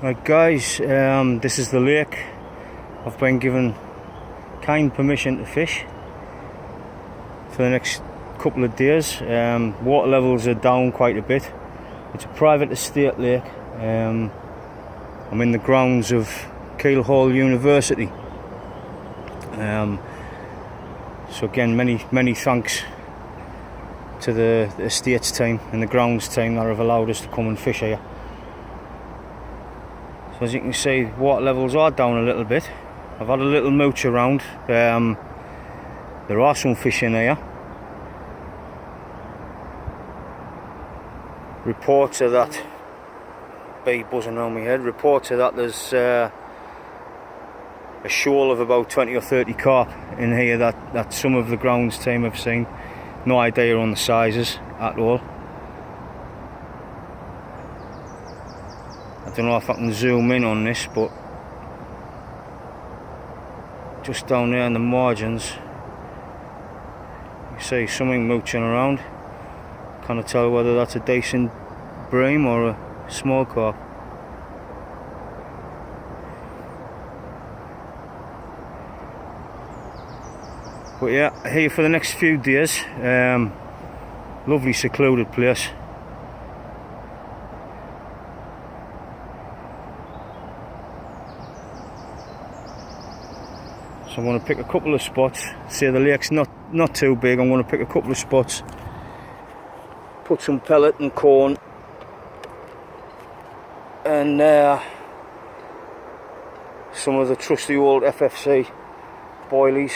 Right guys, this is the lake. I've been given kind permission to fish for the next couple of days. Water levels are down quite a bit. It's a private estate lake. I'm in the grounds of Keel University. So again, many thanks to the estates team and the grounds team that have allowed us to come and fish here. So as you can see, water levels are down a little bit. I've had a little mooch around. There are some fish in here. Reports are that, bee buzzing around my head, reports are that there's a shoal of about 20 or 30 carp in here that some of the grounds team have seen. No idea on the sizes at all. I don't know if I can zoom in on this, but just down there in the margins you see something mooching around. Can't tell whether that's a decent bream or a small carp. But yeah, here for the next few days. Lovely secluded place. So I'm going to pick a couple of spots. See, the lake's not too big. I'm going to pick a couple of spots, put some pellet and corn and some of the trusty old FFC boilies.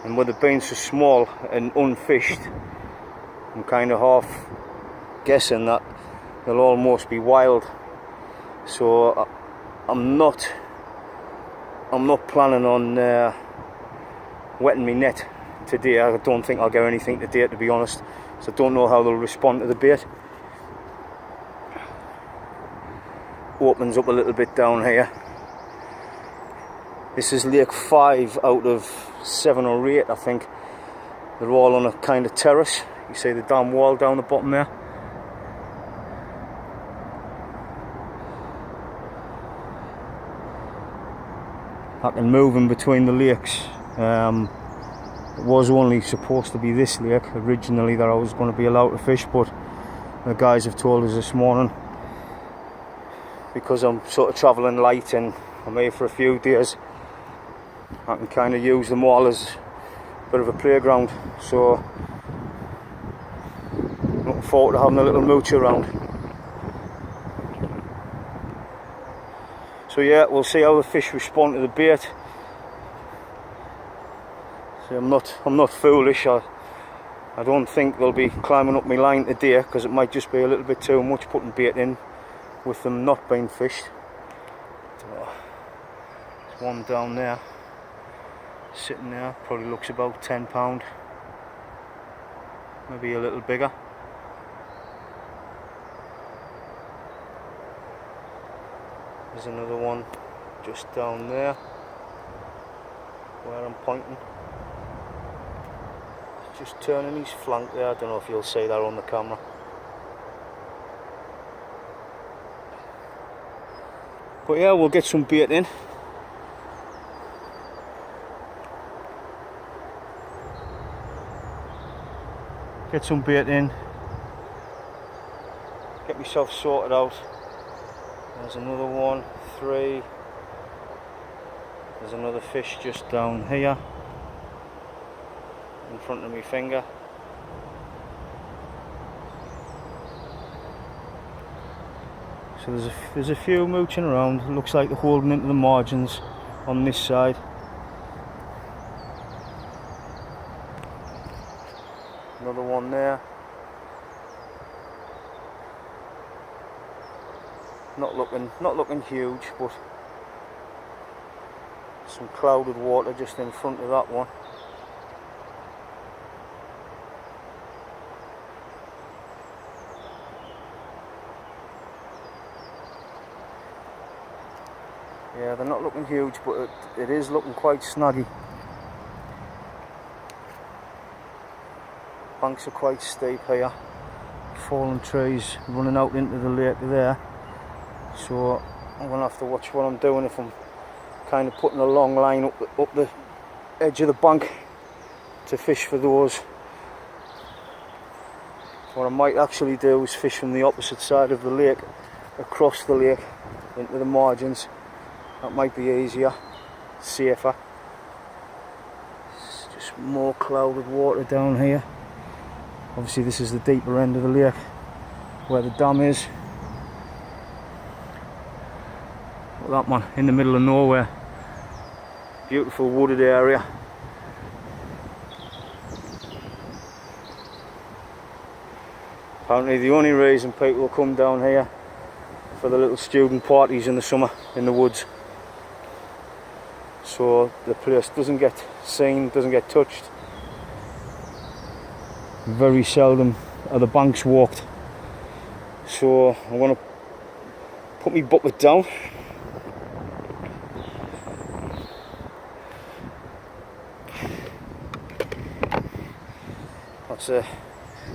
And with it being so small and unfished, I'm kind of half guessing that they'll almost be wild. So I'm not planning on wetting my net today. I don't think I'll get anything today, to be honest. So I don't know how they'll respond to the bait. Opens up a little bit down here. This is lake 5 out of 7 or 8, I think. They're all on a kind of terrace. You see the dam wall down the bottom there. I can move in between the lakes. It was only supposed to be this lake originally that I was going to be allowed to fish, but the guys have told us this morning, because I'm sort of travelling light and I'm here for a few days, I can kind of use them all as a bit of a playground. So looking forward to having a little mooch around. So yeah, we'll see how the fish respond to the bait. See, I'm not foolish. I don't think they'll be climbing up my line today, because it might just be a little bit too much putting bait in with them not being fished. So, there's one down there, sitting there, probably looks about £10, maybe a little bigger. There's another one just down there where I'm pointing. Just turning his flank there. I don't know if you'll see that on the camera. But yeah, we'll get some bait in. Get some bait in. Get myself sorted out. There's another one, 3. There's another fish just down here in front of my finger. So there's a few mooching around. It looks like they're holding into the margins on this side. Another one there. Not looking huge, but some clouded water just in front of that one. Yeah, they're not looking huge, but it is looking quite snaggy. Banks are quite steep here. fallen trees running out into the lake there, so I'm going to have to watch what I'm doing if I'm kind of putting a long line up the edge of the bank to fish for those. What I might actually do is fish from the opposite side of the lake, across the lake into the margins. That might be easier, safer. It's just more clouded water down here. Obviously this is the deeper end of the lake where the dam is. Look at that, man, in the middle of nowhere. Beautiful wooded area. Apparently the only reason people will come down here for the little student parties in the summer in the woods. So the place doesn't get seen, doesn't get touched. Very seldom are the banks walked. So I'm going to put my bucket down. That's a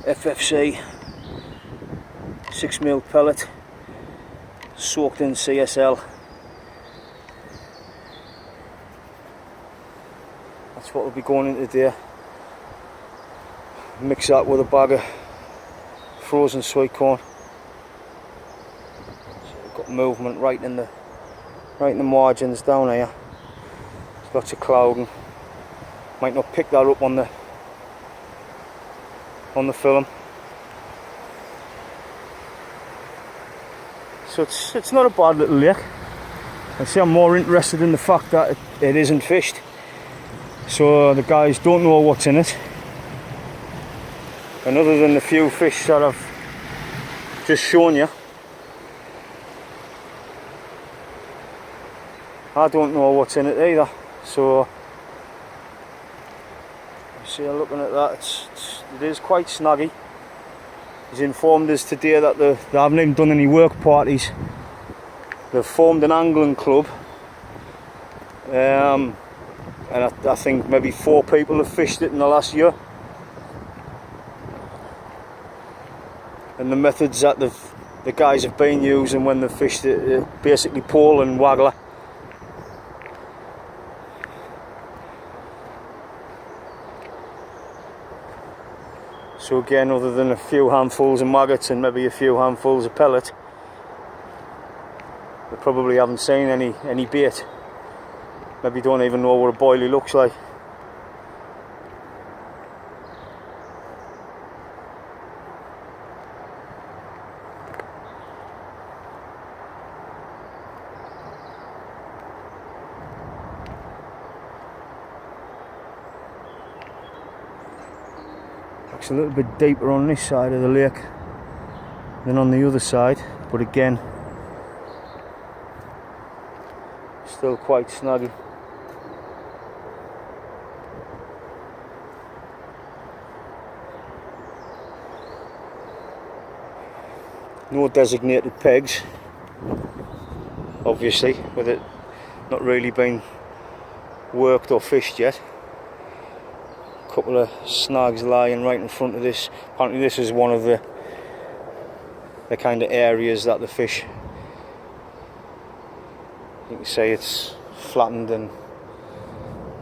FFC 6mm pellet soaked in CSL. That's what will be going into there. Mix that with a bag of frozen sweet corn. So we've got movement right in the margins down here. There's lots of clouding. Might not pick that up on the film. So it's not a bad little lake. I say I'm more interested in the fact that it isn't fished. So the guys don't know what's in it. And other than the few fish that I've just shown you, I don't know what's in it either. So you see, looking at that, it is quite snaggy. He's informed us today that they haven't even done any work parties. They've formed an angling club, and I think maybe 4 people have fished it in the last year. And the methods that the guys have been using when they've fished it are basically pole and waggler. So again, other than a few handfuls of maggots and maybe a few handfuls of pellet, they probably haven't seen any bait. Maybe don't even know what a boilie looks like. It's a little bit deeper on this side of the lake than on the other side, but again, still quite snuggy. No designated pegs, obviously, with it not really been worked or fished yet. Couple of snags lying right in front of this. Apparently this is one of the kind of areas that the fish, you can say it's flattened and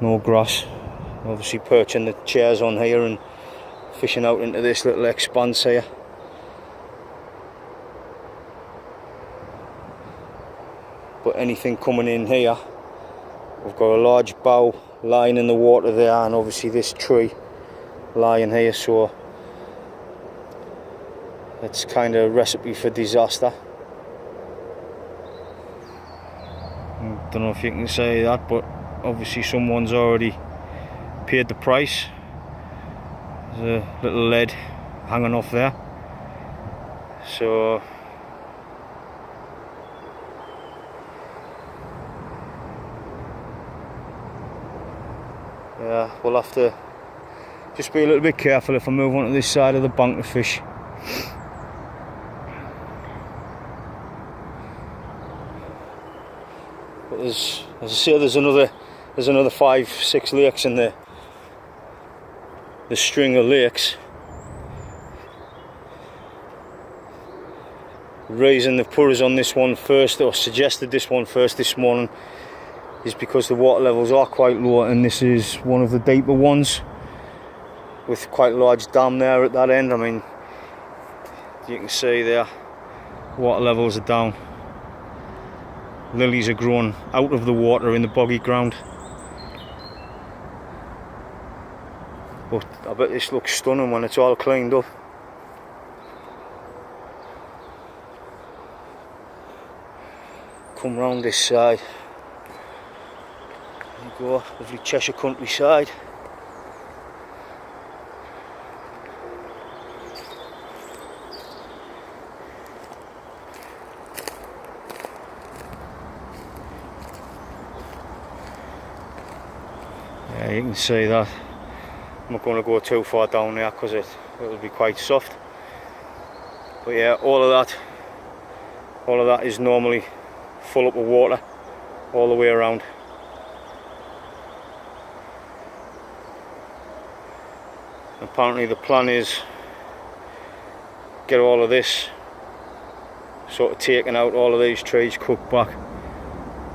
no grass. Obviously perching the chairs on here and fishing out into this little expanse here. But anything coming in here, we've got a large bow lying in the water there, and obviously this tree lying here, so it's kind of a recipe for disaster. I don't know if you can say that, but obviously someone's already paid the price. There's a little lead hanging off there, so yeah, we'll have to just be a little bit careful if I move on to this side of the bank to fish. But as I say, there's another 5-6 lakes in the string of lakes. The reason they've put us on this one first, or suggested this one first this morning, is because the water levels are quite low, and this is one of the deeper ones with quite a large dam there at that end. I mean, you can see there, water levels are down. Lilies are growing out of the water in the boggy ground. But I bet this looks stunning when it's all cleaned up. Come round this side. There you go, lovely Cheshire countryside. Yeah, you can see that. I'm not going to go too far down there because it'll be quite soft. But yeah, all of that is normally full up of water all the way around. Apparently the plan is get all of this sort of taken out, all of these trees cut back,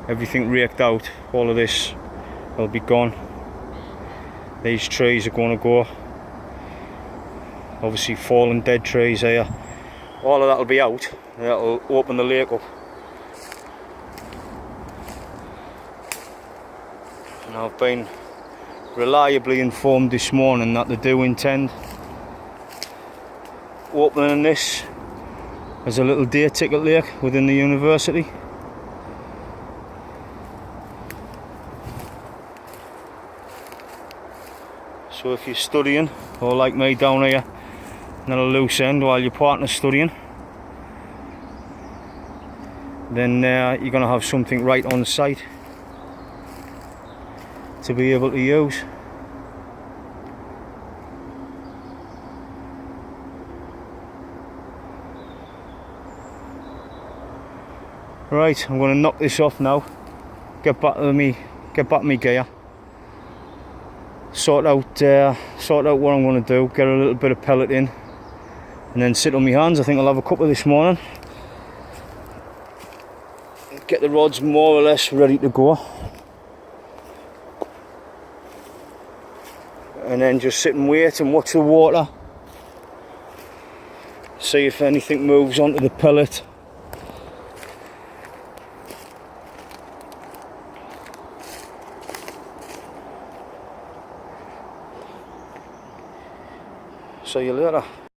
everything raked out, all of this will be gone. These trees are going to go, obviously fallen dead trees here, all of that will be out. That'll open the lake up. And I've been reliably informed this morning that they do intend opening this as a little day ticket lake within the university. So if you're studying, or like me down here, not a loose end while your partner's studying, then you're going to have something right on site to be able to use. Right, I'm going to knock this off now, get back to me gear, sort out what I'm going to do, get a little bit of pellet in, and then sit on my hands. I think I'll have a couple this morning, get the rods more or less ready to go, and then just sit and wait and watch the water, see if anything moves onto the pellet. See you later.